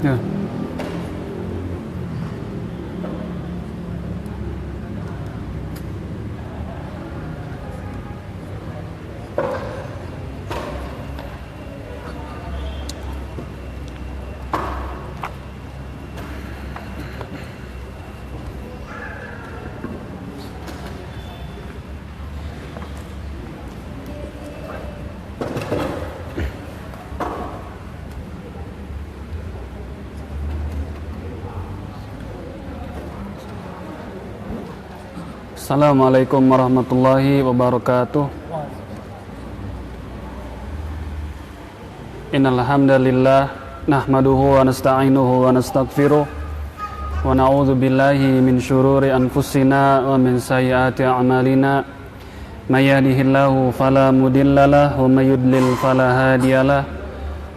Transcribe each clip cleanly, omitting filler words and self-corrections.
Ya. Assalamualaikum warahmatullahi wabarakatuh. Innal hamdalillah nahmaduhu wa nasta'inuhu wa nastaghfiruh wa na'udzu billahi min syururi anfusina wa min sayyiati a'malina. May yahdihillahu fala mudhillalah wa may yudlil fala hadiyalah.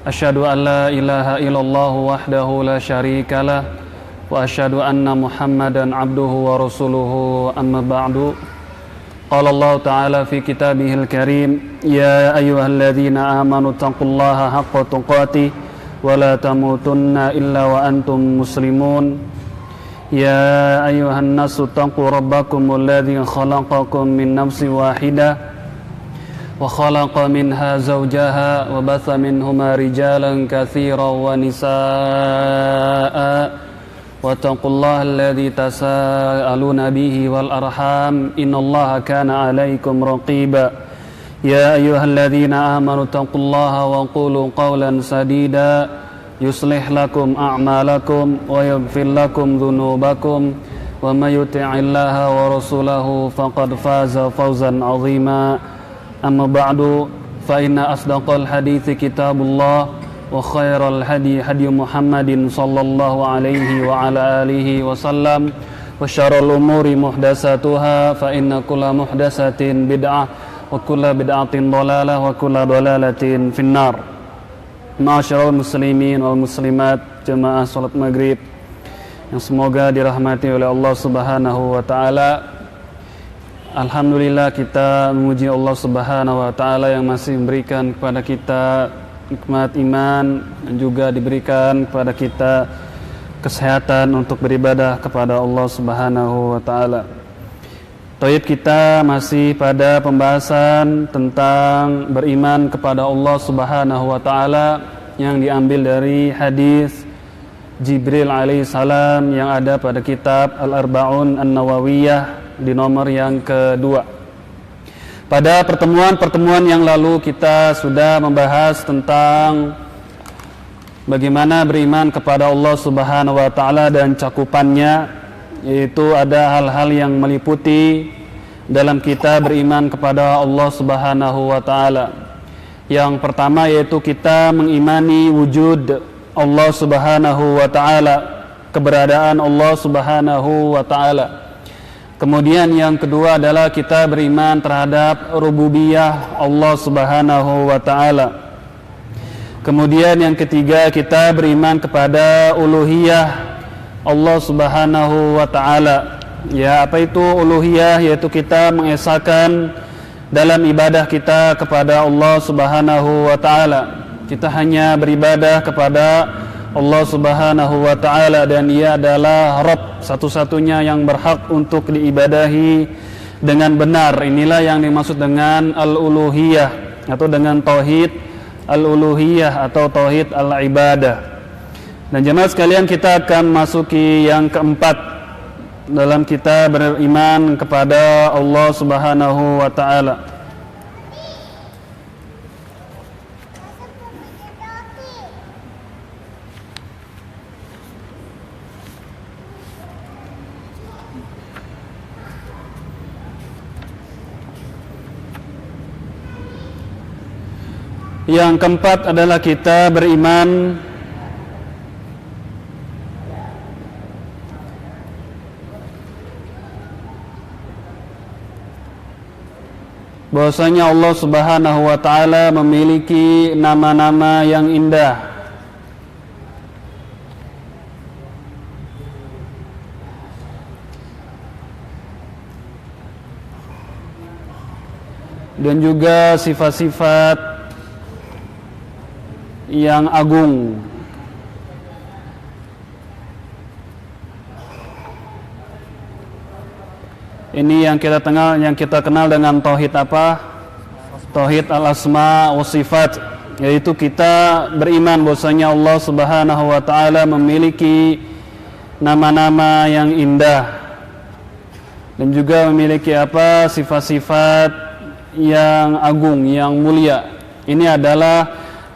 Asyhadu an la ilaha illallah wahdahu la syarikalah wa asyhadu anna Muhammadan abduhu wa rasuluhu amma ba'du. Qala Allah ta'ala fi kitabihil karim, ya ayyuhalladzina amanu taqullaha haqqa tuqatih wa la tamutunna illa wa antum muslimun. Ya ayyuhan nasu taqu rabbakumul ladzi khalaqakum min nafsin wahidah wa khalaqa minha zawjaha wa batha minhuma rijalan katsiran wa nisaa'a. Wattaqullaha alladzi tasaaluna bihi wal arham innallaha kana 'alaikum raqiba. Ya ayyuhalladzina amanu taqullaha wa qulu qawlan sadida yuslih lakum a'malakum wa yaghfir lakum dhunubakum wa may yuti'illaha wa rasulahu faqad faza fawzan 'azima. Amma ba'du, fa inna asdaqal hadithi kitabullah wa khairal hadi hadi Muhammadin sallallahu alaihi wa ala alihi wasallam wa syarrul umuri muhdatsatuha fa inna kulla muhdatsatin bid'ah wa kulla bid'atin dhalalah wa kulla dhalalatin finnar. Ma'asyiral muslimin wal muslimat, jemaah salat maghrib yang semoga dirahmati oleh Allah Subhanahu wa taala. Alhamdulillah kita memuji Allah Subhanahu wa taala yang masih memberikan kepada kita nikmat iman dan juga diberikan kepada kita kesehatan untuk beribadah kepada Allah Subhanahu wa taala. Taib, kita masih pada pembahasan tentang beriman kepada Allah Subhanahu wa taala yang diambil dari hadis Jibril alaihissalam yang ada pada kitab Al-Arba'un An-Nawawiyah di nomor yang kedua. Pada pertemuan-pertemuan yang lalu kita sudah membahas tentang bagaimana beriman kepada Allah Subhanahu wa taala dan cakupannya, yaitu ada hal-hal yang meliputi dalam kita beriman kepada Allah Subhanahu wa taala. Yang pertama yaitu kita mengimani wujud Allah Subhanahu wa taala, keberadaan Allah Subhanahu wa taala. Kemudian yang kedua adalah kita beriman terhadap rububiyah Allah Subhanahu wa taala. Kemudian yang ketiga kita beriman kepada uluhiyah Allah Subhanahu wa taala. Ya, apa itu uluhiyah? Yaitu kita mengesahkan dalam ibadah kita kepada Allah Subhanahu wa taala. Kita hanya beribadah kepada Allah Subhanahu wa taala dan Dia adalah Rabb, satu-satunya yang berhak untuk diibadahi dengan benar. Inilah yang dimaksud dengan al-uluhiyah atau dengan tauhid al-uluhiyah atau tauhid al-ibadah. Dan jemaah sekalian, kita akan masuki yang keempat dalam kita beriman kepada Allah Subhanahu wa taala. Yang keempat adalah kita beriman bahwasanya Allah Subhanahu wa taala memiliki nama-nama yang indah. Dan juga sifat-sifat yang agung. Ini yang kita kenal dengan tauhid apa? Tauhid al-asma wa sifat, yaitu kita beriman bahwasanya Allah Subhanahu wa taala memiliki nama-nama yang indah dan juga memiliki apa? Sifat-sifat yang agung, yang mulia. Ini adalah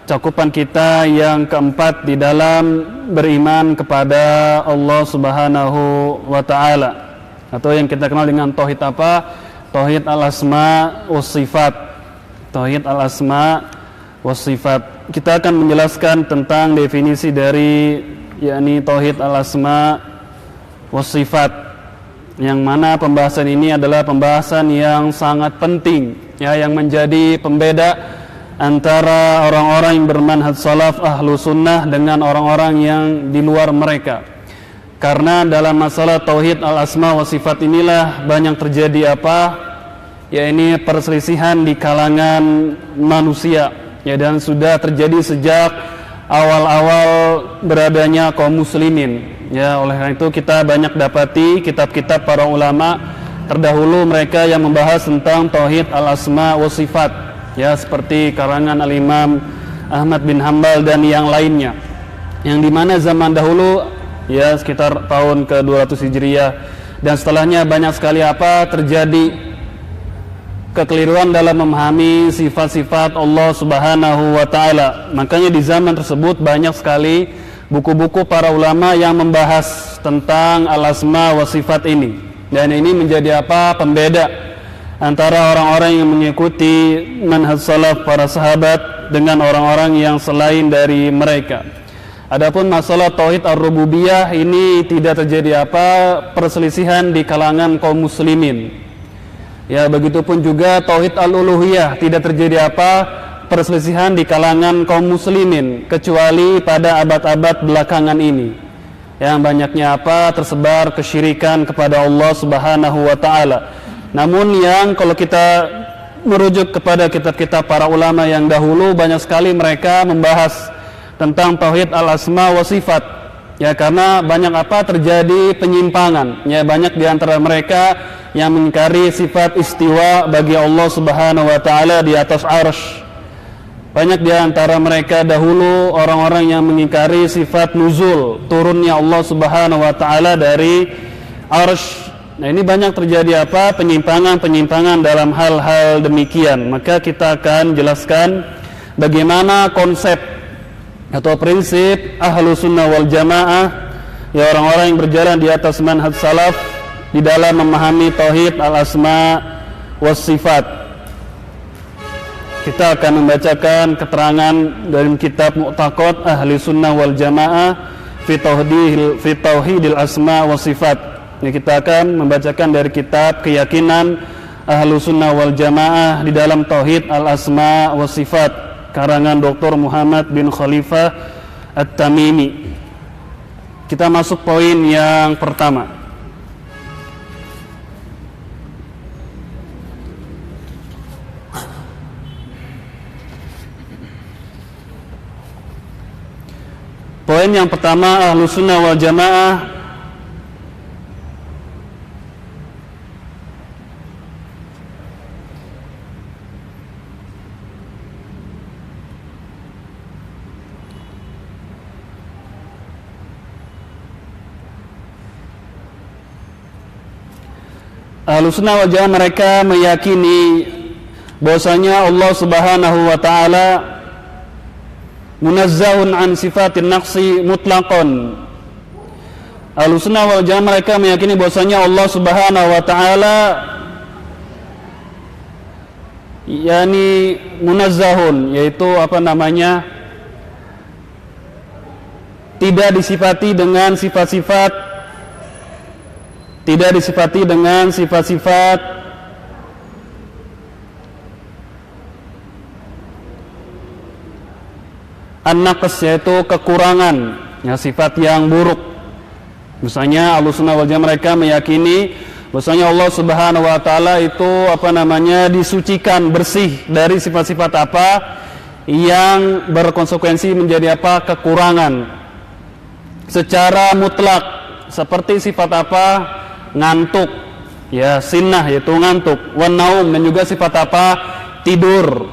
cakupan kita yang keempat di dalam beriman kepada Allah Subhanahu wa taala, atau yang kita kenal dengan tauhid apa? Tauhid al-asma was sifat. Tauhid al-asma was sifat. Kita akan menjelaskan tentang definisi dari yakni tauhid al-asma was sifat, yang mana pembahasan ini adalah pembahasan yang sangat penting, ya, yang menjadi pembeda antara orang-orang yang bermanhaj salaf ahlu sunnah dengan orang-orang yang di luar mereka. Karena dalam masalah tauhid al-asma wa sifat inilah banyak terjadi apa? Ya, ini perselisihan di kalangan manusia, ya, dan sudah terjadi sejak awal-awal beradanya kaum muslimin. Ya, oleh karena itu kita banyak dapati kitab-kitab para ulama terdahulu mereka yang membahas tentang tauhid al-asma wa sifat, ya, seperti karangan al-Imam Ahmad bin Hanbal dan yang lainnya, yang dimana zaman dahulu, ya, sekitar tahun ke-200 Hijriah dan setelahnya banyak sekali apa? Terjadi kekeliruan dalam memahami sifat-sifat Allah Subhanahu wa taala. Makanya di zaman tersebut banyak sekali buku-buku para ulama yang membahas tentang al-asma wa sifat ini. Dan ini menjadi apa? Pembeda antara orang-orang yang mengikuti manhaj salaf para sahabat dengan orang-orang yang selain dari mereka. Adapun masalah tauhid ar-rububiyah ini tidak terjadi apa? Perselisihan di kalangan kaum muslimin. Ya, begitupun juga tauhid al-uluhiyah tidak terjadi apa? Perselisihan di kalangan kaum muslimin, kecuali pada abad-abad belakangan ini. Yang banyaknya apa? Tersebar kesyirikan kepada Allah Subhanahu wa taala. Namun yang kalau kita merujuk kepada kitab-kitab para ulama yang dahulu, banyak sekali mereka membahas tentang tauhid al-asma wa sifat, ya, karena banyak apa? Terjadi penyimpangan, ya, banyak di antara mereka yang mengingkari sifat istiwa bagi Allah Subhanahu wa taala di atas arsy. Banyak di antara mereka dahulu orang-orang yang mengingkari sifat nuzul, turunnya Allah Subhanahu wa taala dari arsy. Nah, ini banyak terjadi apa? Penyimpangan dalam hal-hal demikian. Maka kita akan jelaskan bagaimana konsep atau prinsip ahlu sunnah wal jamaah, ya, orang-orang yang berjalan di atas manhaj salaf di dalam memahami tauhid al-asma was sifat. Kita akan membacakan keterangan dari kitab Mu'taqad ahli sunnah wal jamaah fi tauhidil asma was sifat. Kita akan membacakan dari kitab keyakinan ahlu sunnah wal jamaah di dalam tauhid al-asma was sifat, karangan Dr. Muhammad bin Khalifah At-Tamimi. Kita masuk poin yang pertama. Poin yang pertama, ahlu sunnah wal jamaah Ahlussunnah wal Jamaah mereka meyakini bahwasanya Allah Subhanahu wa taala munazzahun an sifatin naqsi mutlaqan. Ahlussunnah wal Jamaah mereka meyakini bahwasanya Allah Subhanahu wa taala yakni munazzahun, yaitu apa namanya, tidak disifati dengan sifat-sifat an-naqs, yaitu kekurangan, ya, sifat yang buruk. Misalnya Ahlussunnah wal Jamaah mereka meyakini bahwasanya Allah Subhanahu wa taala itu apa namanya, disucikan, bersih dari sifat-sifat apa yang berkonsekuensi menjadi apa, kekurangan secara mutlak, seperti sifat apa, ngantuk, Ya, sinnah yaitu ngantuk, wan naum dan juga sifat apa? Tidur.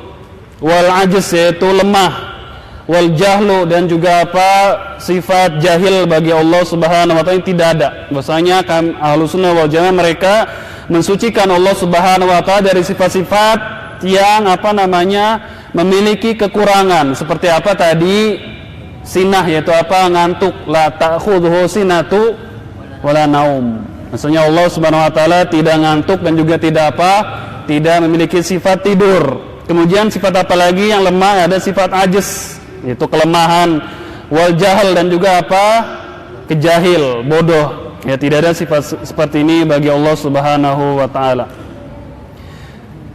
Wal ajz yaitu lemah, wal jahlu dan juga apa? Sifat jahil bagi Allah Subhanahu wa taala tidak ada. Bahwasanya Ahlussunnah wal Jamaah mereka mensucikan Allah Subhanahu wa taala dari sifat-sifat yang apa namanya? Memiliki kekurangan. Seperti apa tadi? Sinah yaitu apa? Ngantuk, la ta'khudhu sinatu wala naum. Maksudnya Allah Subhanahu wa taala tidak ngantuk dan juga tidak apa? Tidak memiliki sifat tidur. Kemudian sifat apa lagi yang lemah? Ada sifat ajz, yaitu kelemahan, wal jahl dan juga apa? Kejahil, bodoh. Ya, tidak ada sifat seperti ini bagi Allah Subhanahu wa taala.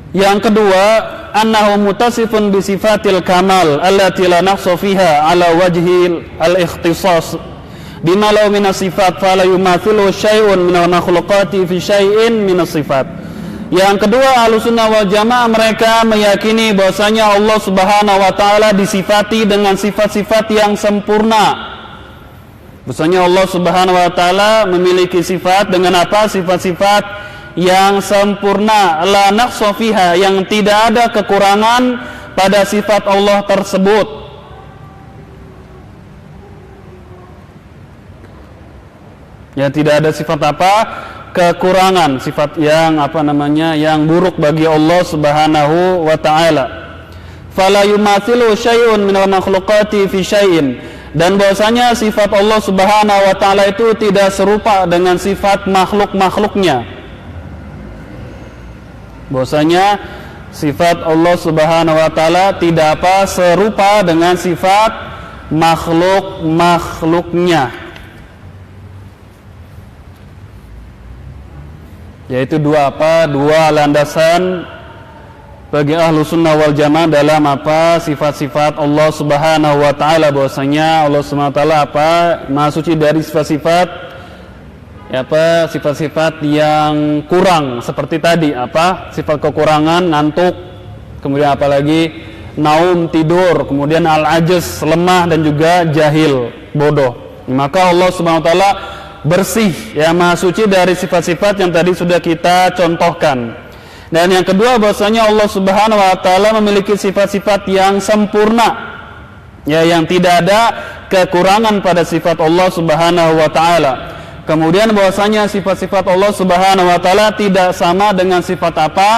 Yang kedua, annahu mutasifun bi sifatil kamal allati la naqsa fiha ala wajhi al-ikhtisas bima law min as-sifat fala yumathilu syai'un min al-makhluqati fi syai'in min as-sifat. Yang kedua, Ahlussunnah wal Jamaah mereka meyakini bahwasanya Allah Subhanahu wa taala disifati dengan sifat-sifat yang sempurna. Bahwasanya Allah Subhanahu wa taala memiliki sifat dengan apa? Sifat-sifat yang sempurna, la naqsa fiha, yang tidak ada kekurangan pada sifat Allah tersebut. Ya, tidak ada sifat apa? Kekurangan, sifat yang apa namanya? Yang buruk bagi Allah Subhanahu wa taala. Fala yumathilu syai'un minal makhluqati fi syai'in. Dan bahwasanya sifat Allah Subhanahu wa taala itu tidak serupa dengan sifat makhluk-makhluknya. Bahwasanya sifat Allah Subhanahu wa taala tidak apa? Serupa dengan sifat makhluk-makhluknya. Yaitu dua landasan bagi Ahlussunnah wal Jamaah dalam apa? Sifat-sifat Allah Subhanahu wa taala. Bahwasanya Allah Subhanahu wa taala apa? Maha suci dari sifat-sifat sifat-sifat yang kurang, seperti tadi apa? Sifat kekurangan, ngantuk, kemudian apalagi naum, tidur, kemudian al-ajz, lemah, dan juga jahil, bodoh. Maka Allah Subhanahu wa taala bersih, ya, maha suci dari sifat-sifat yang tadi sudah kita contohkan. Dan yang kedua, bahwasanya Allah Subhanahu wa taala memiliki sifat-sifat yang sempurna, ya, yang tidak ada kekurangan pada sifat Allah Subhanahu wa taala. Kemudian bahwasanya sifat-sifat Allah Subhanahu wa taala tidak sama dengan sifat apa?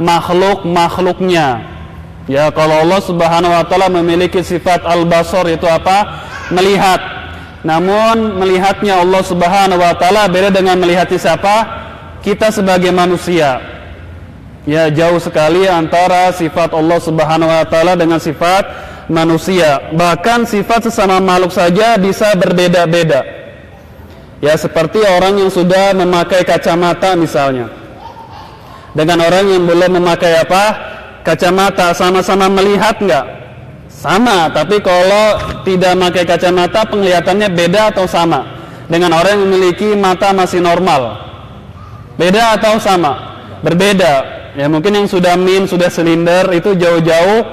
Makhluk-makhluknya. Ya, kalau Allah Subhanahu wa taala memiliki sifat al-basar, itu apa? Melihat. Namun melihatnya Allah Subhanahu wa taala beda dengan melihat siapa? Kita sebagai manusia. Ya, jauh sekali antara sifat Allah Subhanahu wa taala dengan sifat manusia. Bahkan sifat sesama makhluk saja bisa berbeda-beda. Ya, seperti orang yang sudah memakai kacamata misalnya, dengan orang yang belum memakai apa? Kacamata, sama-sama melihat enggak? Sama, tapi kalau tidak memakai kacamata penglihatannya beda atau sama dengan orang yang memiliki mata masih normal? Beda atau sama? Berbeda. Ya, mungkin yang sudah sudah silinder itu jauh-jauh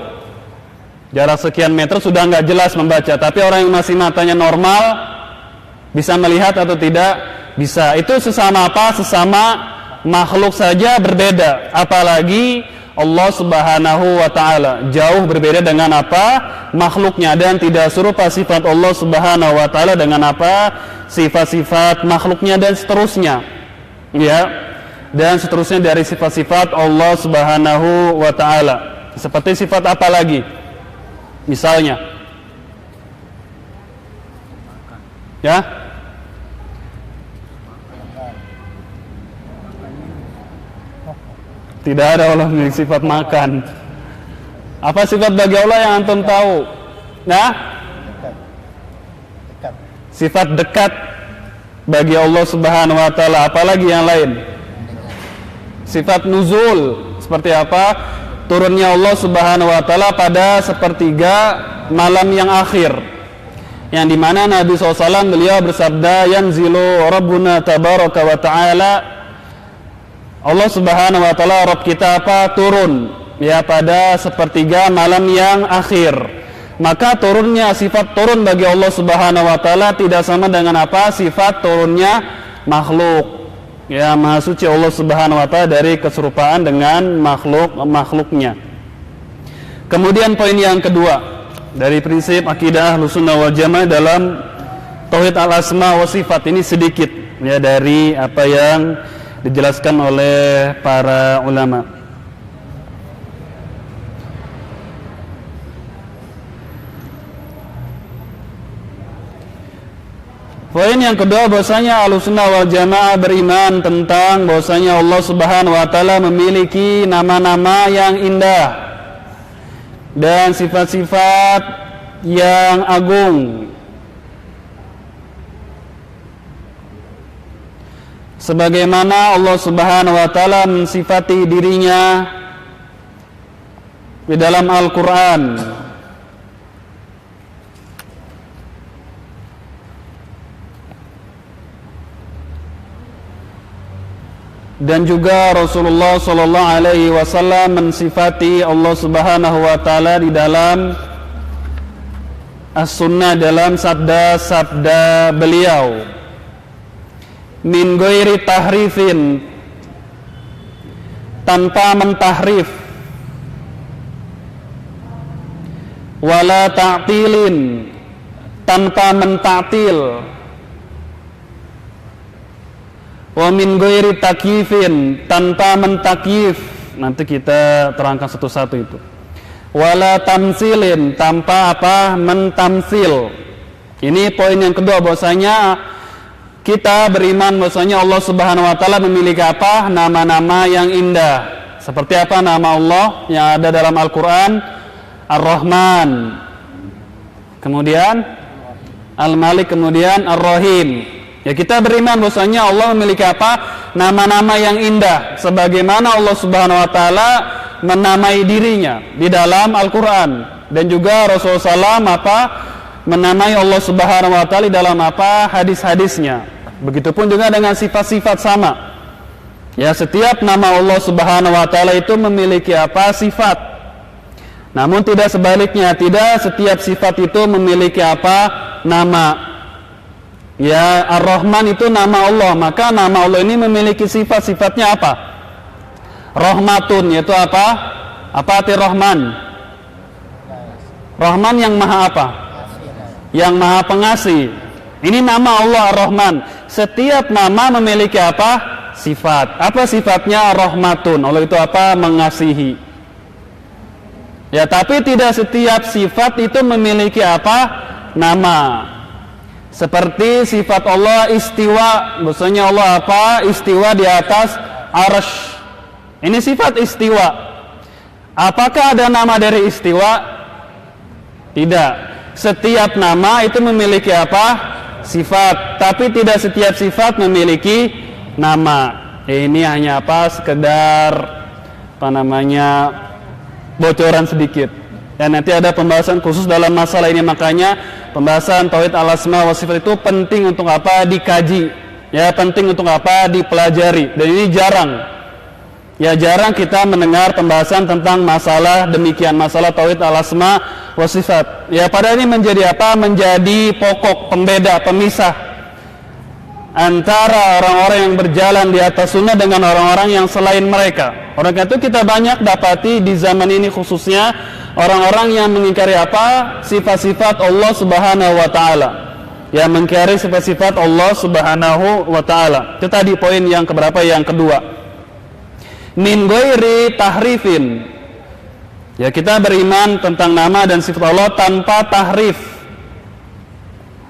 jarak sekian meter sudah nggak jelas membaca, tapi orang yang masih matanya normal bisa melihat atau tidak? Bisa. Itu sesama apa? Sesama makhluk saja berbeda, apalagi Allah Subhanahu wa taala, jauh berbeda dengan apa? Makhluknya, dan tidak serupa sifat Allah Subhanahu wa taala dengan apa? Sifat-sifat makhluknya, dan seterusnya. Ya. Dan seterusnya dari sifat-sifat Allah Subhanahu wa taala. Seperti sifat apa lagi? Misalnya, ya, tidak ada Allah memiliki sifat makan. Apa sifat bagi Allah yang antum tahu? Nah, sifat dekat bagi Allah Subhanahu wa taala. Apalagi yang lain? Sifat nuzul, seperti apa? Turunnya Allah Subhanahu wa taala pada sepertiga malam yang akhir, yang dimana Nabi SAW beliau bersabda, yanzilu Rabbuna tabaraka wa ta'ala, Allah Subhanahu wa taala Rabb kita apa? Turun, ya, pada sepertiga malam yang akhir. Maka turunnya, sifat turun bagi Allah Subhanahu wa taala tidak sama dengan apa? Sifat turunnya makhluk. Ya, maha suci Allah Subhanahu wa taala dari keserupaan dengan makhluknya. Kemudian poin yang kedua dari prinsip akidah Ahlussunnah wal Jamaah dalam tauhid al-asma wa sifat, ini sedikit ya dari apa yang dijelaskan oleh para ulama. Poin yang kedua, bahwasanya Ahlussunnah wal Jamaah beriman tentang bahwasanya Allah Subhanahu wa taala memiliki nama-nama yang indah dan sifat-sifat yang agung, sebagaimana Allah Subhanahu wa taala mensifati dirinya di dalam Al-Qur'an. Dan juga Rasulullah sallallahu alaihi wasallam mensifati Allah Subhanahu wa taala di dalam As-Sunnah, dalam sabda-sabda beliau, min ghairi tahrifin, tanpa mentahrif, wala ta'tilin, tanpa mentaktil, wa min ghairi takyifin, tanpa mentakyif. Nanti kita terangkan satu-satu itu. Wala tamsilin, tanpa apa? Mentamsil. Ini poin yang kedua, bahwasanya kita beriman bahwasanya Allah Subhanahu wa taala memiliki apa? Nama-nama yang indah. Seperti apa nama Allah yang ada dalam Al-Qur'an? Ar-Rahman. Kemudian Al-Malik, kemudian Ar-Rahim. Ya, kita beriman bahwasanya Allah memiliki apa? Nama-nama yang indah, sebagaimana Allah Subhanahu wa taala menamai dirinya di dalam Al-Qur'an, dan juga Rasulullah SAW apa? Menamai Allah Subhanahu wa taala di dalam apa? Hadis-hadisnya. Begitupun juga dengan sifat-sifat sama. Ya, setiap nama Allah Subhanahu wa taala itu memiliki apa? Sifat. Namun tidak sebaliknya, tidak setiap sifat itu memiliki apa? Nama. Ya, Ar-Rahman itu nama Allah, maka nama Allah ini memiliki sifat-sifatnya apa? Rahmatun, yaitu apa? Apa arti Rahman? Rahman yang maha apa? Yang maha pengasih. Ini nama Allah Ar-Rahman. Setiap nama memiliki apa? Sifat. Apa sifatnya? Rahmatun. Allah itu apa? Mengasihi. Ya, tapi tidak setiap sifat itu memiliki apa? Nama. Seperti sifat Allah istiwa, maksudnya Allah apa? Istiwa di atas arsy. Ini sifat istiwa. Apakah ada nama dari istiwa? Tidak. Setiap nama itu memiliki apa? Sifat. Tapi tidak setiap sifat memiliki nama. Ini hanya apa? Sekedar apa namanya? Bocoran sedikit. Dan nanti ada pembahasan khusus dalam masalah ini, makanya pembahasan tauhid al-asma wa sifat itu penting untuk apa? Dikaji. Ya, penting untuk apa? Dipelajari. Dan ini jarang. Ya, jarang kita mendengar pembahasan tentang masalah demikian, masalah tauhid al-asma wa sifat. Ya, pada ini menjadi apa? Menjadi pokok, pembeda, pemisah antara orang-orang yang berjalan di atas sunnah dengan orang-orang yang selain mereka. Oleh karena itu kita banyak dapati di zaman ini khususnya orang-orang yang mengingkari apa? Sifat-sifat Allah Subhanahu wa taala. Ya, mengingkari sifat-sifat Allah Subhanahu wa taala. Itu tadi poin yang keberapa? Yang kedua. Min ghairi tahrifin. Ya, kita beriman tentang nama dan sifat Allah tanpa tahrif.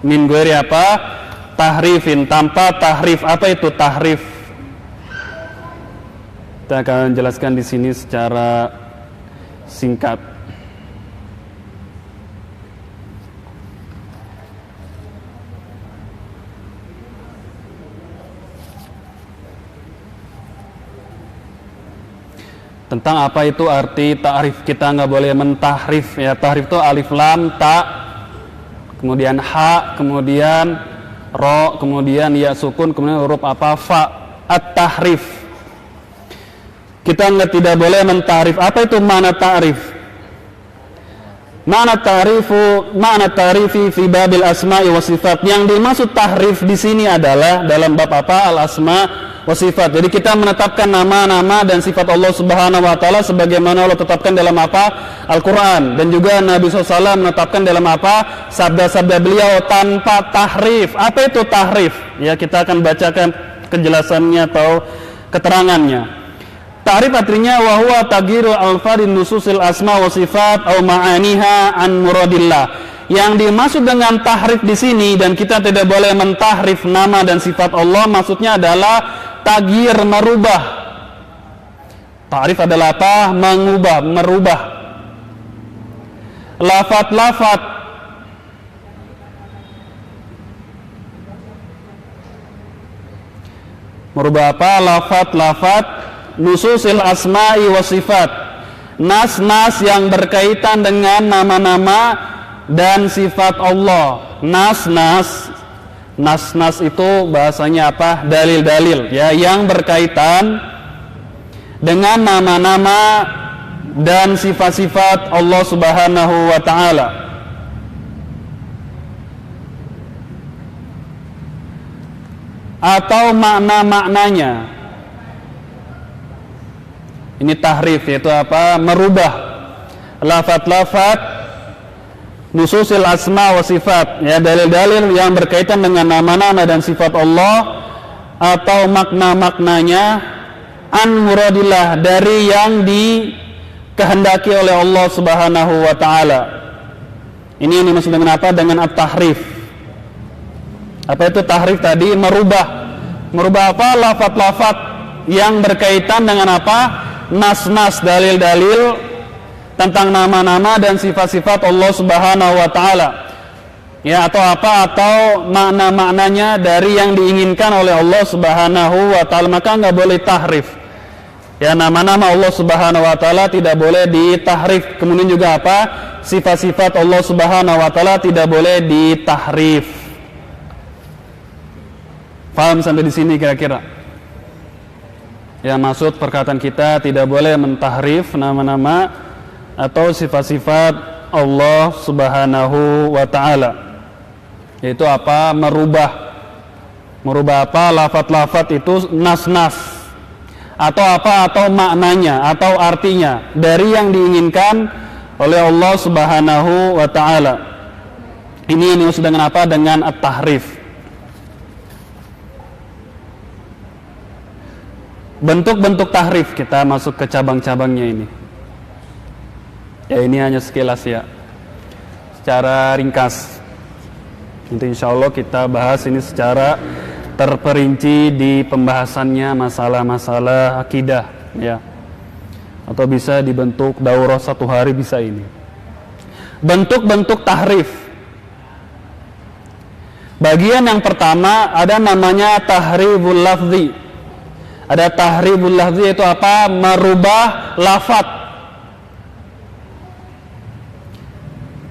Min ghairi apa? Tahrifin, tanpa tahrif. Apa itu tahrif? Kita akan jelaskan di sini secara singkat. Tentang apa itu arti ta'rif, kita nggak boleh mentahrif. Ya, tahrif itu alif lam ta, kemudian ha, kemudian ro, kemudian ya sukun, kemudian huruf apa? Fa. At-tahrif. Kita tidak boleh mentahrif. Apa itu makna ta'rif? Makna ta'rifi fi babil asma'i wa sifat. Yang dimaksud tahrif di sini adalah dalam bab apa? Al-asma wa sifat. Jadi kita menetapkan nama-nama dan sifat Allah Subhanahu wa taala sebagaimana Allah tetapkan dalam apa? Al-Qur'an. Dan juga Nabi SAW menetapkan dalam apa? Sabda-sabda beliau tanpa tahrif. Apa itu tahrif? Ya, kita akan bacakan kejelasannya atau keterangannya. Tahrif artinya wa huwa taghyirul alfadin nususil asma wa sifat au ma'aniha an muradillah. Yang dimaksud dengan tahrif di sini, dan kita tidak boleh mentahrif nama dan sifat Allah, maksudnya adalah taghyir, merubah. Tahrif adalah apa? Mengubah, merubah. Lafat-lafat merubah apa? Lafat-lafat nususil asma'i wa sifat. Nas-nas yang berkaitan dengan nama-nama dan sifat Allah. Nas-nas itu bahasanya apa? Dalil-dalil ya, yang berkaitan dengan nama-nama dan sifat-sifat Allah Subhanahu wa taala. Atau makna-maknanya. Ini tahrif, yaitu apa? Merubah lafat-lafat nususil asma wa sifat, ya, dalil-dalil yang berkaitan dengan nama-nama dan sifat Allah atau makna-maknanya an muradillah, dari yang dikehendaki oleh Allah Subhanahu wa taala. Ini dimaksud dengan apa? Dengan at-tahrif. Apa itu tahrif tadi? Merubah apa? Lafat-lafat yang berkaitan dengan apa? Nas-nas, dalil-dalil tentang nama-nama dan sifat-sifat Allah Subhanahu wa taala. Ya, atau apa? Atau makna-maknanya dari yang diinginkan oleh Allah Subhanahu wa taala, maka enggak boleh tahrif. Ya, nama-nama Allah Subhanahu wa taala tidak boleh ditahrif. Kemudian juga apa? Sifat-sifat Allah Subhanahu wa taala tidak boleh ditahrif. Paham sampai di sini kira-kira? Ya, maksud perkataan kita tidak boleh mentahrif nama-nama atau sifat-sifat Allah Subhanahu wa taala. Yaitu apa? Merubah apa? Lafat-lafat itu nas-nas. Atau apa? Atau maknanya atau artinya dari yang diinginkan oleh Allah Subhanahu wa taala. Ini dimaksud dengan apa? Dengan at-tahrif. Bentuk-bentuk tahrif, kita masuk ke cabang-cabangnya ini. Ya, ini hanya sekilas ya, secara ringkas. Nanti insya Allah kita bahas ini secara terperinci di pembahasannya masalah-masalah akidah ya. Atau bisa dibentuk daurah 1 hari bisa ini. Bentuk-bentuk tahrif. Bagian yang pertama ada namanya tahriful lafzi. Ada tahriful lafzi, itu apa? Merubah lafaz.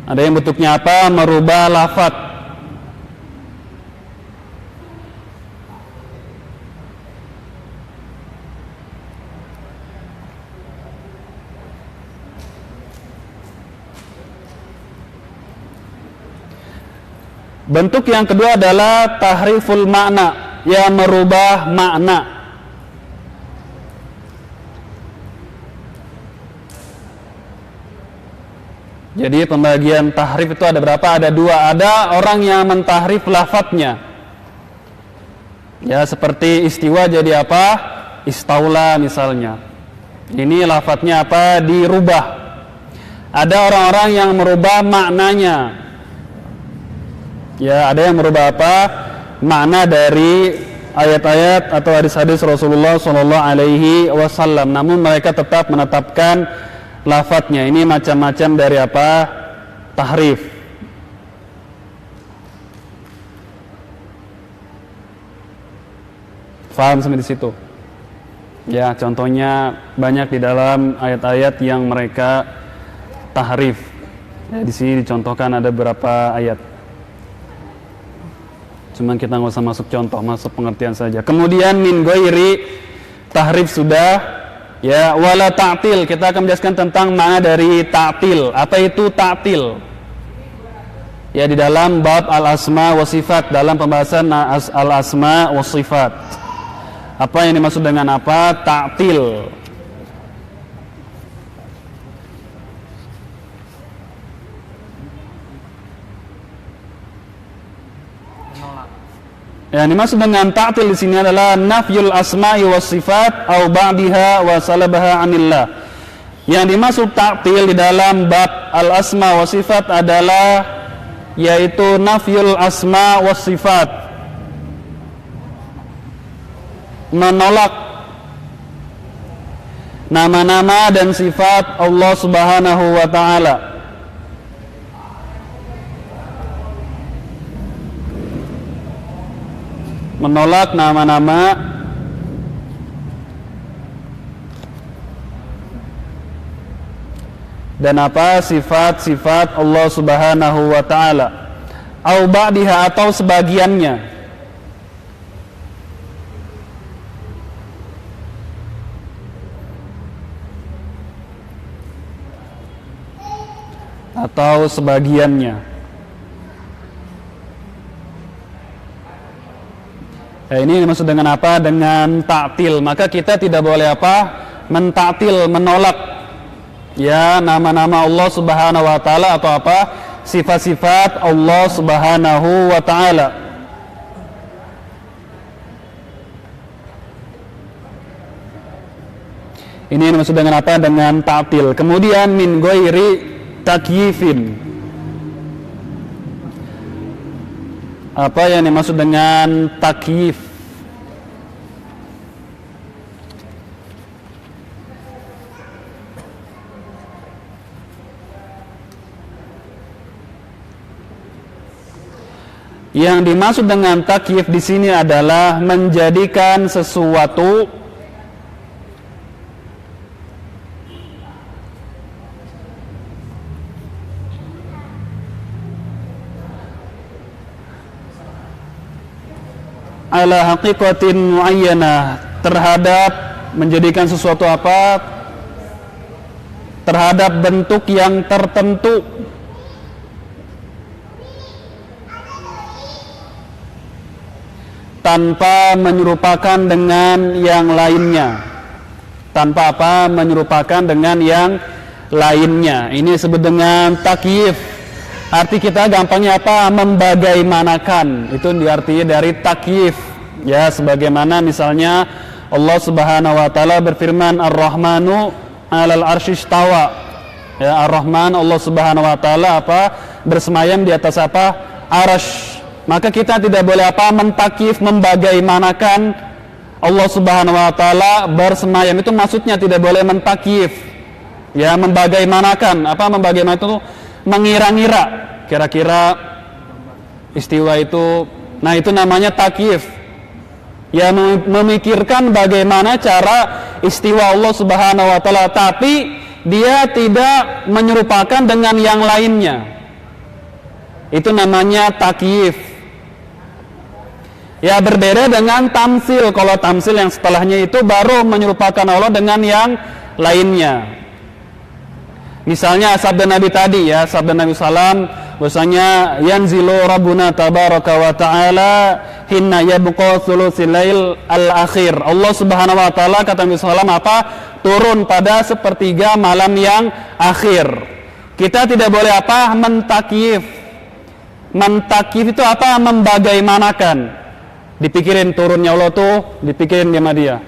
Ada yang bentuknya apa? Merubah lafaz. Bentuk yang kedua adalah tahriful makna, yang merubah makna. Jadi pembagian tahrif itu ada berapa? Ada 2. Ada orang yang mentahrif lafadznya. Ya, seperti istiwa jadi apa? Istaula misalnya. Ini lafadznya apa? Dirubah. Ada orang-orang yang merubah maknanya. Ya, ada yang merubah apa? Makna dari ayat-ayat atau hadis-hadis Rasulullah SAW. Namun mereka tetap menetapkan lafadznya. Ini macam-macam dari apa? Tahrif. Faham sampai di situ? Ya, contohnya banyak di dalam ayat-ayat yang mereka tahrif. Ya, di sini dicontohkan ada beberapa ayat. Cuman kita nggak usah masuk contoh, masuk pengertian saja. Kemudian min ghairi tahrif sudah. Ya, wala ta'til, kita akan menjelaskan tentang makna dari ta'til. Apa itu ta'til? Ya, di dalam bab al-asma wa sifat, dalam pembahasan al-asma wa sifat. Apa yang dimaksud dengan apa? Ta'til. Yang dimaksud dengan ta'til di sini adalah nafyul asma'i was sifat au ba'diha wa salabaha 'anillah. Yang dimaksud ta'til di dalam bab al-asma wa sifat adalah yaitu nafyul asma wa sifat, menolak nama-nama dan sifat Allah Subhanahu wa taala. Menolak nama-nama dan apa sifat-sifat Allah Subhanahu wa taala, au ba'diha atau sebagiannya, atau sebagiannya. Ini dimaksud dengan apa? Dengan ta'til. Maka kita tidak boleh apa? Mentaktil, menolak ya nama-nama Allah Subhanahu wa taala atau apa? Sifat-sifat Allah Subhanahu wa taala. Ini dimaksud dengan apa? Dengan ta'til. Kemudian min ghairi takyifin. Apa yang dimaksud dengan takyif? Yang dimaksud dengan takyif di sini adalah menjadikan sesuatu ala haqiqatin muayyanah, terhadap menjadikan sesuatu apa? Terhadap bentuk yang tertentu. Tanpa menyerupakan dengan yang lainnya. Tanpa apa? Menyerupakan dengan yang lainnya. Ini disebut dengan takyif. Arti kita gampangnya apa? Membagaimanakan. Itu diartinya dari takyif. Ya, sebagaimana misalnya Allah Subhanahu wa taala berfirman Ar-Rahmanu 'alal 'arsy istawa. Ya, Ar-Rahman Allah Subhanahu wa taala apa? Bersemayam di atas apa? Arsy. Maka kita tidak boleh apa? Mentakyif, membagaimanakan Allah Subhanahu wa taala bersemayam. Itu maksudnya tidak boleh mentakyif. Ya, membagaimanakan. Apa membagaimanakan itu? Mengira-ngira, kira-kira istiwa itu, nah itu namanya takyif. Ya, memikirkan bagaimana cara istiwa Allah Subhanahu wa taala, tapi dia tidak menyerupakan dengan yang lainnya. Itu namanya takyif. Ya, berbeda dengan tamsil. Kalau tamsil yang setelahnya itu baru menyerupakan Allah dengan yang lainnya. Misalnya sabda Nabi tadi ya, sabda Nabi sallam bahwasanya yanzilu rabbuna tabaraka wa ta'ala hinna yabqa thulutsil lail al-akhir. Allah Subhanahu wa taala kata Nabi sallam apa? Turun pada sepertiga malam yang akhir. Kita tidak boleh apa? Mentakyif. Mentakyif itu apa? Membagaimanakan. Dipikirin turunnya Allah tuh, dipikirin sama dia.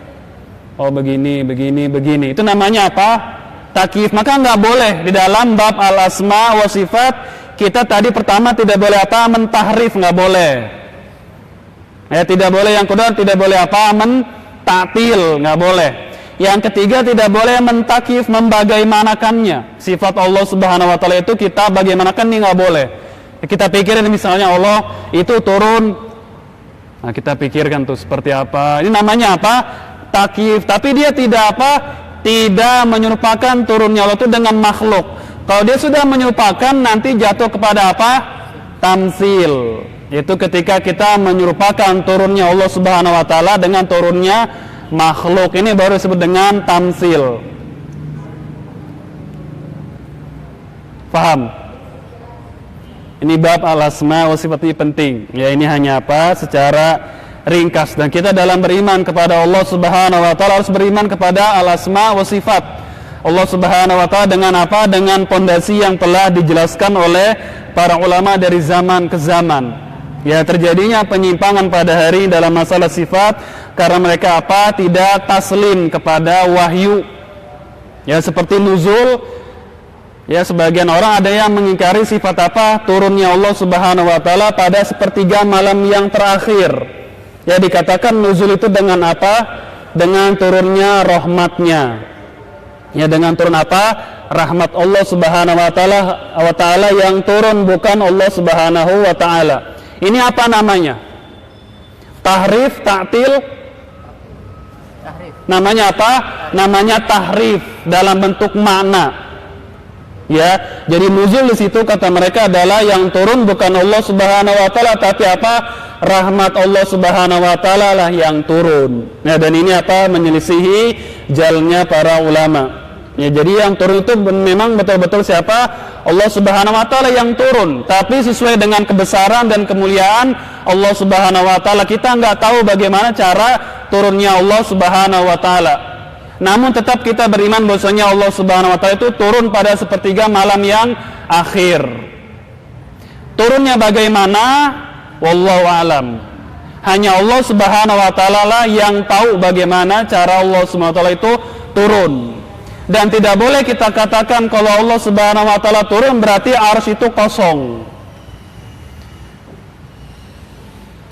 Oh begini, begini, begini. Itu namanya apa? Takyif. Maka nggak boleh di dalam bab al-asma wa sifat kita tadi pertama tidak boleh apa? Mentahrif, nggak boleh. Ya, tidak boleh. Yang kedua tidak boleh apa? Mentaktil, nggak boleh. Yang ketiga tidak boleh mentakyif, membagaimanakannya. Sifat Allah Subhanahu wa taala itu kita bagaimanakan ini nggak boleh. Kita pikirin misalnya Allah itu turun. Nah, kita pikirkan tuh seperti apa. Ini namanya apa? Takyif. Tapi dia tidak apa? Tidak menyerupakan turunnya Allah itu dengan makhluk. Kalau dia sudah menyerupakan nanti jatuh kepada apa? Tamsil. Itu ketika kita menyerupakan turunnya Allah Subhanahu wa taala dengan turunnya makhluk. Ini baru disebut dengan tamsil. Paham? Ini bab al-asma wa sifat ini penting. Ya, ini hanya apa? Secara ringkas. Dan kita dalam beriman kepada Allah Subhanahu wa taala harus beriman kepada al-asma wa sifat Allah Subhanahu wa taala dengan apa? Dengan pondasi yang telah dijelaskan oleh para ulama dari zaman ke zaman. Ya, terjadinya penyimpangan pada hari dalam masalah sifat karena mereka apa? Tidak taslim kepada wahyu. Ya, seperti nuzul. Ya, sebagian orang ada yang mengingkari sifat apa? Turunnya Allah Subhanahu wa taala pada sepertiga malam yang terakhir. Ya, dikatakan nuzul itu dengan apa? Dengan turunnya rahmatnya. Ya, dengan turun apa? Rahmat Allah Subhanahu wa taala yang turun, bukan Allah Subhanahu wa taala. Ini apa namanya? Tahrif, ta'til? Namanya apa? Namanya tahrif dalam bentuk makna. Ya, jadi nuzul di situ kata mereka adalah yang turun bukan Allah Subhanahu wa taala, tapi apa? Rahmat Allah Subhanahu wa taala lah yang turun. Nah, dan ini apa? Menyelisihi jalannya para ulama. Ya, jadi yang turun itu memang betul-betul siapa? Allah Subhanahu wa taala yang turun, tapi sesuai dengan kebesaran dan kemuliaan Allah Subhanahu wa taala. Kita nggak tahu bagaimana cara turunnya Allah Subhanahu wa taala. Namun tetap kita beriman bahwasanya Allah Subhanahu wa taala itu turun pada sepertiga malam yang akhir. Turunnya bagaimana? Wallahu alam. Hanya Allah Subhanahu wa taala lah yang tahu bagaimana cara Allah Subhanahu wa taala itu turun. Dan tidak boleh kita katakan kalau Allah Subhanahu wa taala turun berarti arsy itu kosong.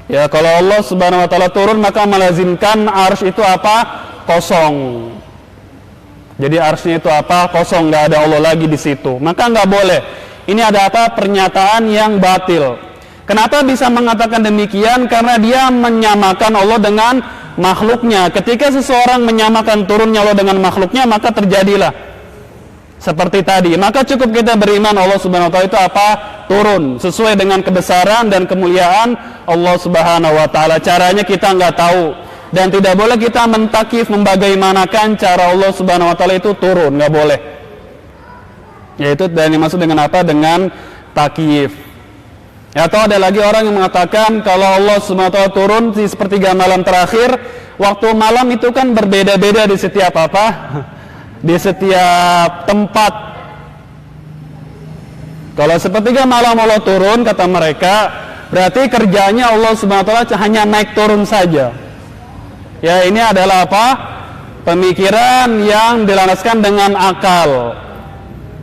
Ya, kalau Allah Subhanahu wa taala turun maka melazimkan arsy itu apa? Kosong. Jadi arsy itu apa? Kosong, nggak ada Allah lagi di situ. Maka nggak boleh. Ini ada apa? Pernyataan yang batil. Kenapa bisa mengatakan demikian? Karena dia menyamakan Allah dengan makhluknya. Ketika seseorang menyamakan turunnya Allah dengan makhluknya, maka terjadilah seperti tadi. Maka cukup kita beriman Allah Subhanahu wa taala itu apa? Turun sesuai dengan kebesaran dan kemuliaan Allah Subhanahu wa taala. Caranya kita nggak tahu dan tidak boleh kita mentakif membagaimanakan cara Allah Subhanahu wa taala itu turun, nggak boleh. Yaitu dan dimaksud dengan apa? Dengan takyif. Atau ada lagi orang yang mengatakan kalau Allah Subhanahu wa taala turun di sepertiga malam terakhir, waktu malam itu kan berbeda-beda di setiap apa? Di setiap tempat. Kalau sepertiga malam Allah turun kata mereka, berarti kerjanya Allah Subhanahu wa taala hanya naik turun saja. Ya, ini adalah apa? Pemikiran yang dilandaskan dengan akal.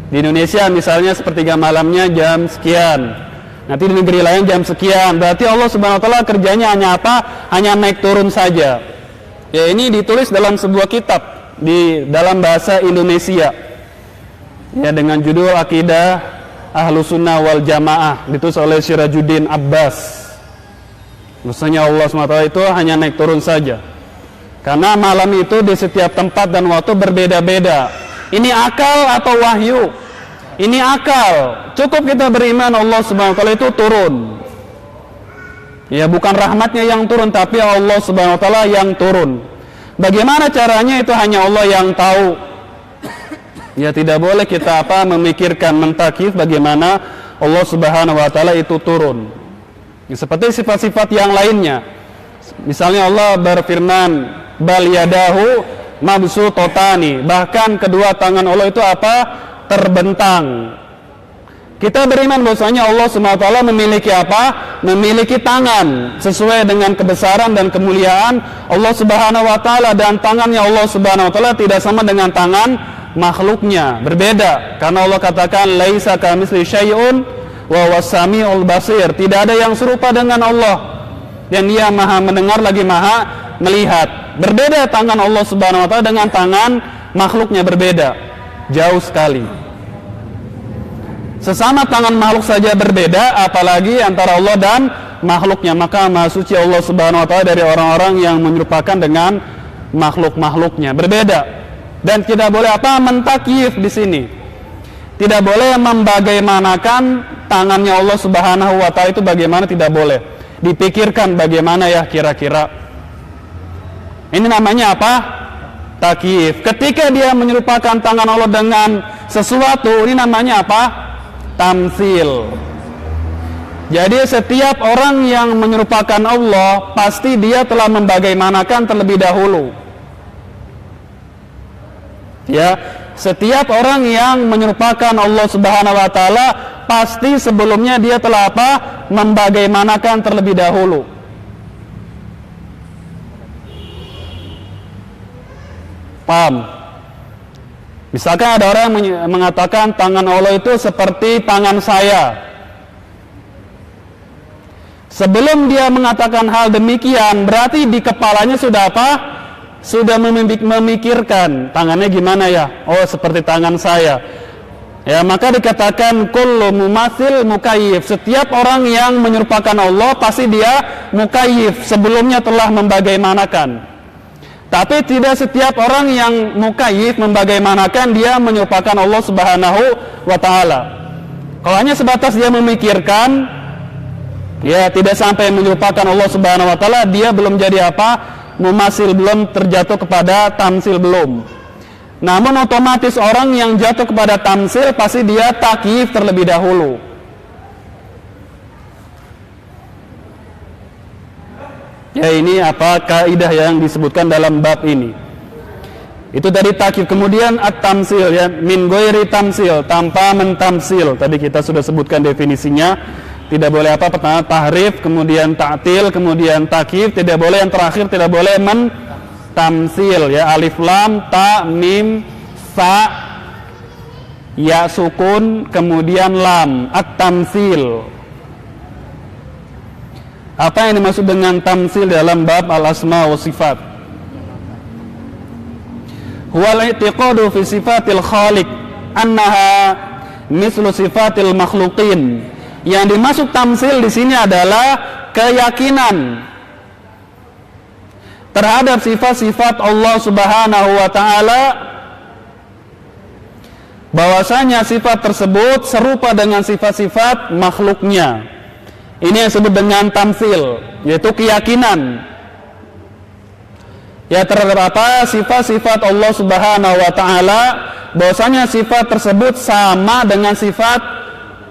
Di Indonesia misalnya sepertiga malamnya jam sekian. Nanti di negeri lain jam sekian. Berarti Allah Subhanahu wa taala kerjanya hanya apa? Hanya naik turun saja. Ya, ini ditulis dalam sebuah kitab di dalam bahasa Indonesia. Ya, dengan judul Aqidah Ahlussunnah wal Jamaah, ditulis oleh Syirajuddin Abbas. Maksudnya Allah Subhanahu wa taala itu hanya naik turun saja. Karena malam itu di setiap tempat dan waktu berbeda-beda. Ini akal atau wahyu? Ini akal. Cukup kita beriman Allah Subhanahu wa taala itu turun. Ya, bukan rahmatnya yang turun, tapi Allah Subhanahu wa taala yang turun. Bagaimana caranya itu hanya Allah yang tahu. Ya, tidak boleh kita apa? Memikirkan, mentakif bagaimana Allah Subhanahu wa taala itu turun. Ya, seperti sifat-sifat yang lainnya. Misalnya Allah berfirman, bal yadahu mabsuutotani. Bahkan kedua tangan Allah itu apa? Terbentang. Kita beriman bahwasanya Allah Subhanahu wa taala memiliki apa? Memiliki tangan sesuai dengan kebesaran dan kemuliaan Allah Subhanahu wa taala, dan tangannya Allah Subhanahu wa taala tidak sama dengan tangan makhluknya, berbeda. Karena Allah katakan laisa kamitsli syai'un wa huwas samiul basir. Tidak ada yang serupa dengan Allah dan Dia Maha mendengar lagi Maha melihat. Berbeda tangan Allah Subhanahu wa taala dengan tangan makhluknya, berbeda. Jauh sekali. Sesama tangan makhluk saja berbeda, apalagi antara Allah dan makhluknya. Maka Maha Suci Allah Subhanahu wa taala dari orang-orang yang menyerupakan dengan makhluk-makhluknya, berbeda. Dan tidak boleh apa? Mentakyif di sini. Tidak boleh membagaimanakan tangannya Allah Subhanahu wa taala itu bagaimana, tidak boleh. Dipikirkan bagaimana ya kira-kira. Ini namanya apa? Takyif. Ketika dia menyerupakan tangan Allah dengan sesuatu, ini namanya apa? Tamtsil. Jadi setiap orang yang menyerupakan Allah pasti dia telah membagaimanakan terlebih dahulu. Ya, setiap orang yang menyerupakan Allah Subhanahu wa taala pasti sebelumnya dia telah apa? Membagaimanakan terlebih dahulu. Paham? Misalkan ada orang yang mengatakan tangan Allah itu seperti tangan saya. Sebelum dia mengatakan hal demikian, berarti di kepalanya sudah apa? Sudah memikirkan tangannya gimana ya? Oh, seperti tangan saya. Ya, maka dikatakan kullu mumatsil mukayyif. Setiap orang yang menyerupakan Allah pasti dia mukayyif, sebelumnya telah membagaimanakan. Tapi tidak setiap orang yang mukayyif membagaimanakan dia menyerupakan Allah Subhanahu wa taala. Kalau hanya sebatas dia memikirkan, ya tidak sampai menyerupakan Allah Subhanahu wa taala, dia belum jadi apa? Mumasil, belum terjatuh kepada tamsil, belum. Namun otomatis orang yang jatuh kepada tamsil pasti dia takyif terlebih dahulu. Ya, ini apa kaidah yang disebutkan dalam bab ini. Itu tadi takyif. Kemudian at-tamsil, ya, min ghairi tamsil, tanpa mentamsil. Tadi kita sudah sebutkan definisinya. Tidak boleh apa? Pertama tahrif, kemudian ta'til, kemudian takyif. Tidak boleh yang terakhir, tidak boleh mentamsil, ya, alif lam ta mim sa ya sukun kemudian lam, at-tamsil. Apa yang dimaksud dengan tamsil dalam bab al-asma wa sifat? Huwal i'tiqadu fi sifatil khaliq annaha mislu sifatil makhluqin. Yang dimaksud tamsil di sini adalah keyakinan terhadap sifat-sifat Allah Subhanahu wa taala, bahwasanya sifat tersebut serupa dengan sifat-sifat makhluknya. Ini yang disebut dengan tamsil, yaitu keyakinan ya terhadap apa? Sifat-sifat Allah Subhanahu wa taala, bahwasanya sifat tersebut sama dengan sifat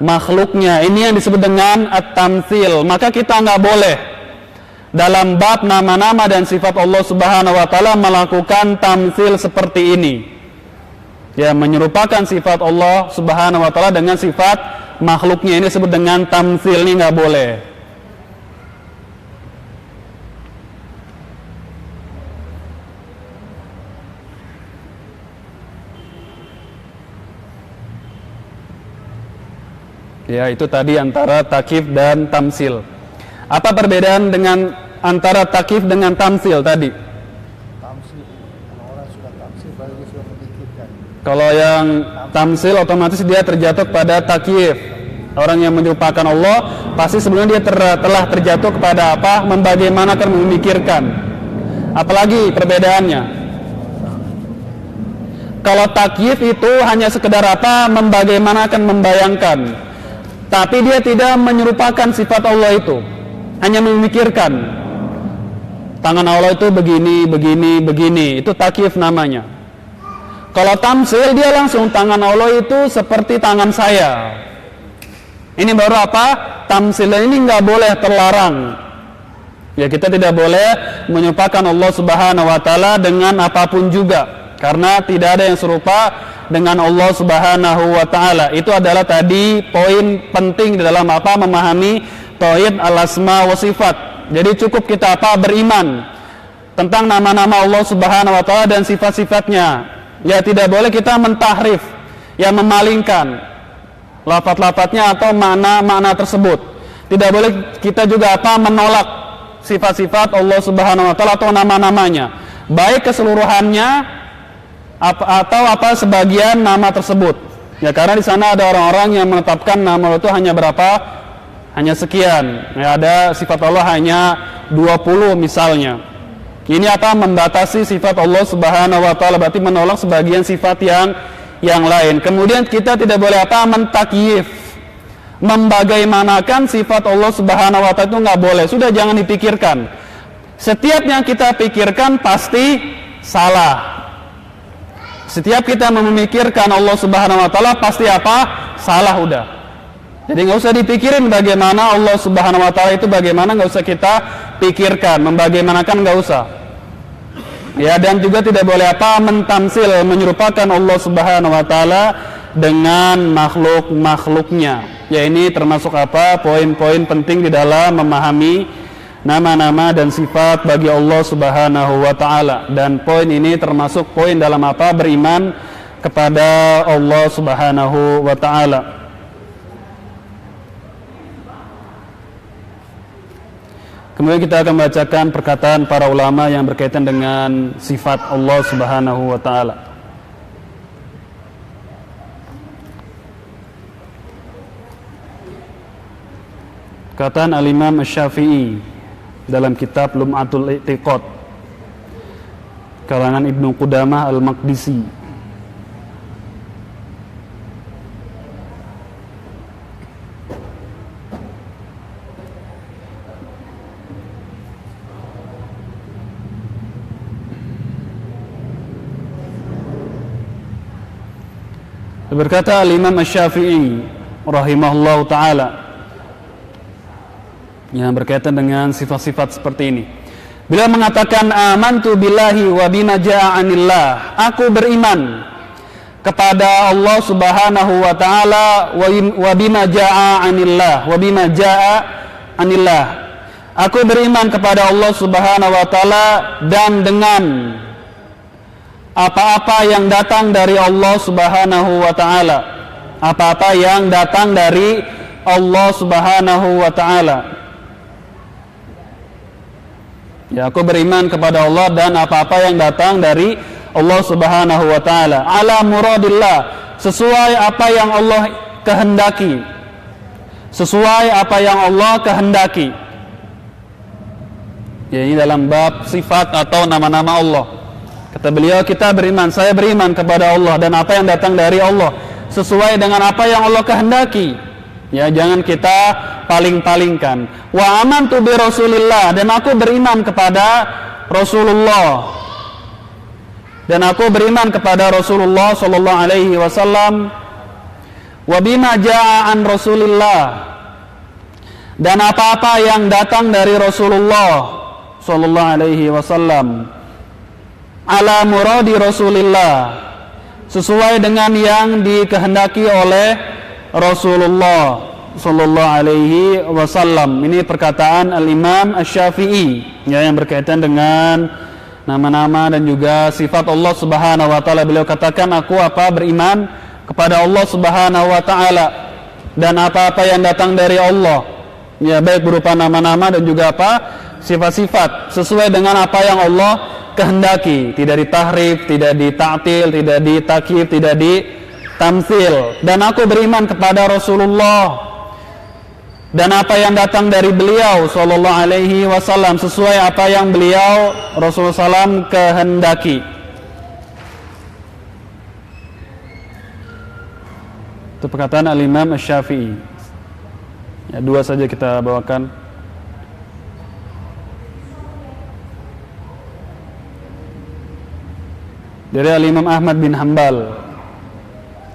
makhluknya. Ini yang disebut dengan at-tamtsil. Maka kita nggak boleh dalam bab nama-nama dan sifat Allah Subhanahu wa taala melakukan tamtsil seperti ini. Ya, menyerupakan sifat Allah Subhanahu wa taala dengan sifat makhluknya. Ini disebut dengan tamtsil, ini nggak boleh. Ya, itu tadi antara takyif dan tamsil. Apa perbedaan dengan antara takyif dengan tamsil tadi? Tamsil, kalau orang sudah tamsil baru dia sudah memikirkan. Kalau yang tamsil otomatis dia terjatuh pada takyif. Orang yang menyerupakan Allah pasti sebelumnya dia telah terjatuh kepada apa? Membagaimanakan, memikirkan. Apalagi perbedaannya? Kalau takyif itu hanya sekedar apa? Membagaimanakan, membayangkan. Tapi dia tidak menyerupakan sifat Allah itu, hanya memikirkan tangan Allah itu begini, begini, begini. Itu takyif namanya. Kalau tamsil dia langsung tangan Allah itu seperti tangan saya. Ini baru apa? Tamsil. Ini nggak boleh, terlarang. Ya, kita tidak boleh menyerupakan Allah Subhanahu wa taala dengan apapun juga, karena tidak ada yang serupa dengan Allah Subhanahu wa taala. Itu adalah tadi poin penting di dalam apa? Memahami tauhid al-asma wa sifat. Jadi cukup kita apa? Beriman tentang nama-nama Allah Subhanahu wa taala dan sifat-sifatnya. Ya, tidak boleh kita mentahrif, ya, memalingkan lafaz-lafaznya atau makna-makna tersebut. Tidak boleh kita juga apa? Menolak sifat-sifat Allah Subhanahu wa taala atau nama-namanya, baik keseluruhannya atau apa sebagian nama tersebut. Ya, karena di sana ada orang-orang yang menetapkan nama Allah itu hanya berapa? Hanya sekian. Ya, ada sifat Allah hanya 20 misalnya. Ini apa? Membatasi sifat Allah Subhanahu wa taala, berarti menolak sebagian sifat yang lain. Kemudian kita tidak boleh apa? Mentakyif, membagaimanakan sifat Allah Subhanahu wa taala, itu nggak boleh. Sudah, jangan dipikirkan. Setiap yang kita pikirkan pasti salah. Setiap kita memikirkan Allah Subhanahu wa taala pasti apa? Salah udah. Jadi nggak usah dipikirin bagaimana Allah Subhanahu wa Ta'ala itu bagaimana, nggak usah kita pikirkan, membagaimanakan nggak usah. Ya, dan juga tidak boleh mentamsil, menyerupakan Allah Subhanahu wa Ta'ala dengan makhluk-makhluknya. Ya, ini termasuk poin-poin penting di dalam memahami nama-nama dan sifat bagi Allah Subhanahu wa Ta'ala. Dan poin ini termasuk poin dalam beriman kepada Allah Subhanahu wa Ta'ala. Kemudian kita akan bacakan perkataan para ulama yang berkaitan dengan sifat Allah Subhanahu wa Ta'ala. Perkataan Al-Imam Asy-Syafi'i dalam kitab Lum'atul I'tiqad karangan Ibnu Qudamah Al-Maqdisi. Berkata Al-Imam Asy-Syafi'i rahimahullahu ta'ala yang berkaitan dengan sifat-sifat seperti ini. Beliau mengatakan, amantu billahi wa bima ja'a anillah. Aku beriman kepada Allah Subhanahu wa Ta'ala wa bima ja'a anillah. Wa bima ja'a anillah. Aku beriman kepada Allah Subhanahu wa Ta'ala dan dengan apa-apa yang datang dari Allah Subhanahu wa Ta'ala. Apa-apa yang datang dari Allah Subhanahu wa Ta'ala. Ya, aku beriman kepada Allah dan apa-apa yang datang dari Allah Subhanahu wa Ta'ala. Ala muradillah, sesuai apa yang Allah kehendaki. Sesuai apa yang Allah kehendaki. Ya, ini dalam bab sifat atau nama-nama Allah. Kata beliau, kita beriman, saya beriman kepada Allah dan apa yang datang dari Allah sesuai dengan apa yang Allah kehendaki. Ya, jangan kita paling-palingkan. Wa amantu bi Rasulillah, dan aku beriman kepada Rasulullah. Dan aku beriman kepada Rasulullah sallallahu alaihi wasallam. Wa bima jaa an Rasulillah, dan apa-apa yang datang dari Rasulullah sallallahu alaihi wasallam. Ala muradi Rasulillah, sesuai dengan yang dikehendaki oleh Rasulullah sallallahu alaihi wasallam. Ini perkataan Al-Imam Asy-Syafi'i ya, yang berkaitan dengan nama-nama dan juga sifat Allah Subhanahu wa Ta'ala. Beliau katakan, aku beriman kepada Allah Subhanahu wa Ta'ala dan apa-apa yang datang dari Allah, ya, baik berupa nama-nama dan juga sifat-sifat sesuai dengan apa yang Allah kehendaki, tidak ditahrif, tidak dita'til, tidak ditakyif, tidak ditamtsil. Dan aku beriman kepada Rasulullah dan apa yang datang dari beliau sallallahu alaihi wasallam sesuai apa yang beliau Rasulullah SAW kehendaki. Itu perkataan Al-Imam Asy-Syafi'i. Ya, dua saja kita bawakan. Dari Al-Imam Ahmad bin Hanbal.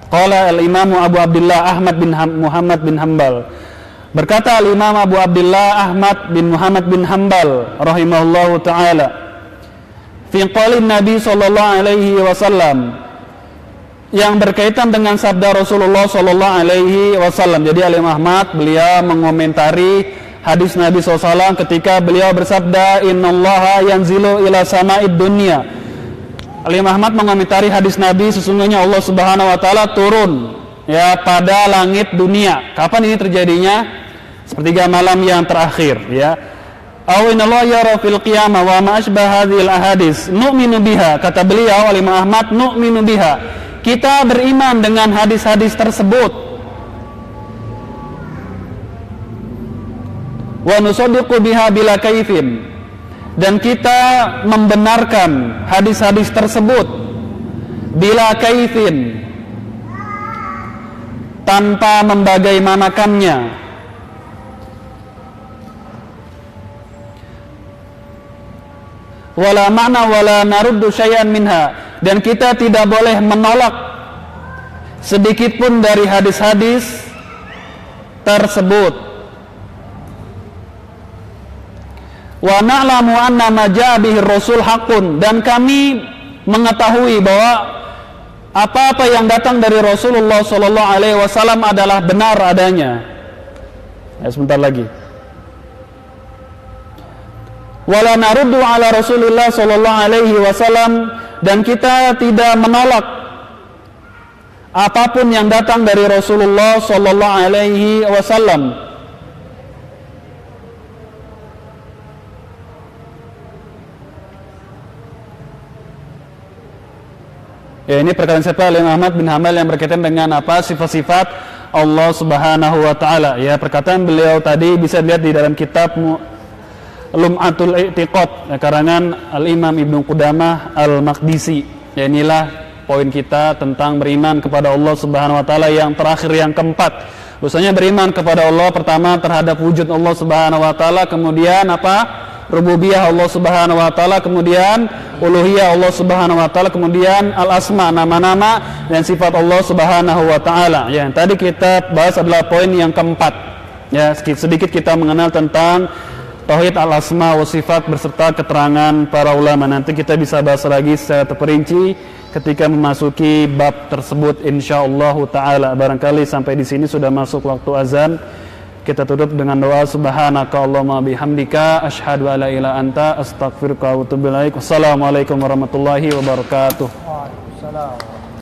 Qala Al-Imam Abu Abdullah Ahmad bin Muhammad bin Hanbal. Berkata Al-Imam Abu Abdullah Ahmad bin Muhammad bin Hanbal rahimahullahu ta'ala, fi qaulin Nabi sallallahu alaihi wasallam, yang berkaitan dengan sabda Rasulullah sallallahu alaihi wasallam. Jadi Al-Imam Ahmad beliau mengomentari hadis Nabi SAW ketika beliau bersabda, innallaha yanzilu ila sama'id dunya. Al-Imam Ahmad mengomentari hadis Nabi, sesungguhnya Allah Subhanahu wa Ta'ala turun ya pada langit dunia. Kapan ini terjadinya? Sepertiga malam yang terakhir ya. Aw innallaha yara fil qiyamah wa ma asbah hadhil ahadits nu'minu biha. Kata beliau Al-Imam Ahmad, nu'minu biha, kita beriman dengan hadis-hadis tersebut. Wa nusaddiqu biha bila kaifin, dan kita membenarkan hadis-hadis tersebut bila kaifin, tanpa membagaimanakannya. Wala ma'na wala naruddu syai'an minha, dan kita tidak boleh menolak sedikit pun dari hadis-hadis tersebut. Wa na'lamu anna ma ja'a bihi rasul haqqun, dan kami mengetahui bahwa apa-apa yang datang dari Rasulullah sallallahu alaihi wasallam adalah benar adanya. Ya, sebentar lagi. Wala naruddu ala Rasulillah sallallahu alaihi wasallam, dan kita tidak menolak apapun yang datang dari Rasulullah sallallahu alaihi wasallam. Ya, ini perkataan siapa? Imam Ahmad bin Hanbal yang berkaitan dengan apa? Sifat-sifat Allah Subhanahu wa taala. Ya, perkataan beliau tadi bisa dilihat di dalam kitab Lum'atul I'tiqad, ya, karangan Al-Imam Ibnu Qudamah Al-Maqdisi. Ya, inilah poin kita tentang beriman kepada Allah Subhanahu wa taala yang terakhir, yang keempat. Bahwasanya beriman kepada Allah pertama terhadap wujud Allah Subhanahu wa taala, kemudian apa? Rububiyah Allah Subhanahu wa taala, kemudian uluhiyah Allah Subhanahu wa taala, kemudian al-asma, nama-nama dan sifat Allah Subhanahu wa taala. Ya, yang tadi kita bahas adalah poin yang keempat. Ya, sedikit kita mengenal tentang tauhid al-asma wa sifat berserta keterangan para ulama. Nanti kita bisa bahas lagi secara terperinci ketika memasuki bab tersebut insyaallah taala. Barangkali sampai di sini sudah masuk waktu azan. Kita tutup dengan doa subhanaka Allahumma bihamdika asyhadu alla ilaha anta astaghfiruka wa atubu ilaik. Wassalamualaikum warahmatullahi wabarakatuh. Waalaikumsalam.